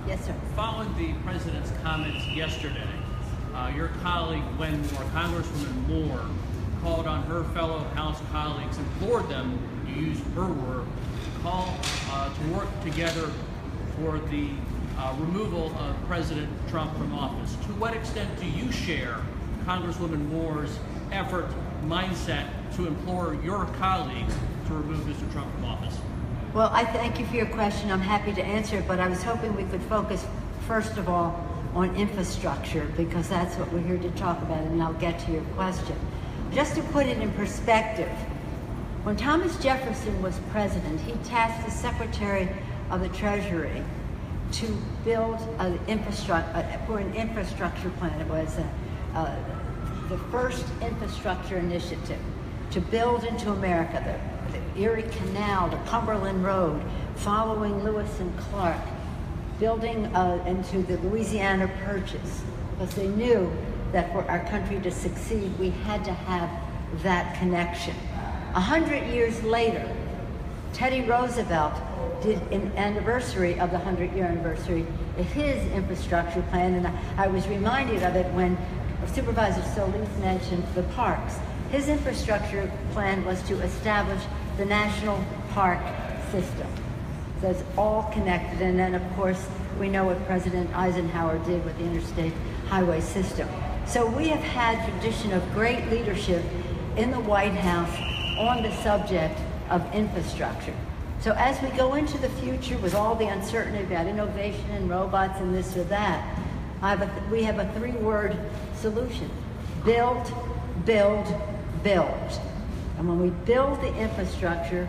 Yes, sir. Following the president's comments yesterday, your colleague, Congresswoman Moore, called on her fellow House colleagues, implored them, to use her word, to work together for the removal of President Trump from office. To what extent do you share Congresswoman Moore's effort, mindset to implore your colleagues to remove Mr. Trump from office? Well, I thank you for your question. I'm happy to answer it, but I was hoping we could focus, first of all, on infrastructure, because that's what we're here to talk about, and I'll get to your question. Just to put it in perspective, when Thomas Jefferson was president, he tasked the Secretary of the Treasury to build an infrastructure plan. It was the first infrastructure initiative to build into America the Erie Canal, the Cumberland Road, following Lewis and Clark, building into the Louisiana Purchase, because they knew that for our country to succeed, we had to have that connection. 100 years later, Teddy Roosevelt did an anniversary of the 100-year anniversary of his infrastructure plan, and I was reminded of it when Supervisor Solis mentioned the parks. His infrastructure plan was to establish the national park system. So it's all connected, and then of course we know what President Eisenhower did with the interstate highway system. So we have had tradition of great leadership in the White House on the subject of infrastructure. So as we go into the future with all the uncertainty about innovation and robots and this or that, we have a three-word solution: build, build, build. And when we build the infrastructure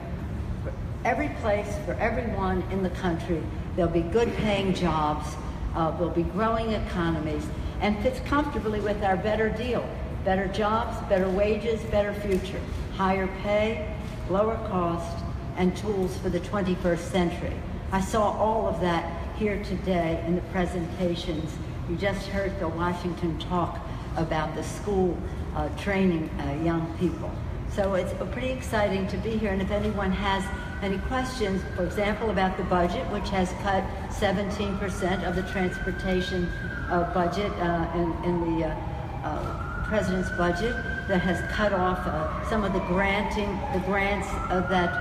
for every place, for everyone in the country, there'll be good paying jobs, there'll be growing economies, and fits comfortably with our better deal. Better jobs, better wages, better future, higher pay, lower cost, and tools for the 21st century. I saw all of that here today in the presentations. You just heard Phil Washington talk about the school training young people. So it's pretty exciting to be here, and if anyone has any questions, for example, about the budget, which has cut 17% of the transportation budget in the President's budget, that has cut off some of the grants that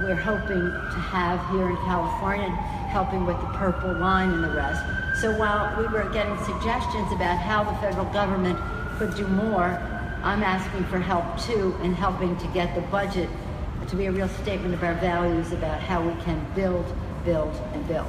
we're hoping to have here in California, helping with the Purple Line and the rest. So while we were getting suggestions about how the federal government could do more, I'm asking for help too in helping to get the budget to be a real statement of our values about how we can build, build, and build.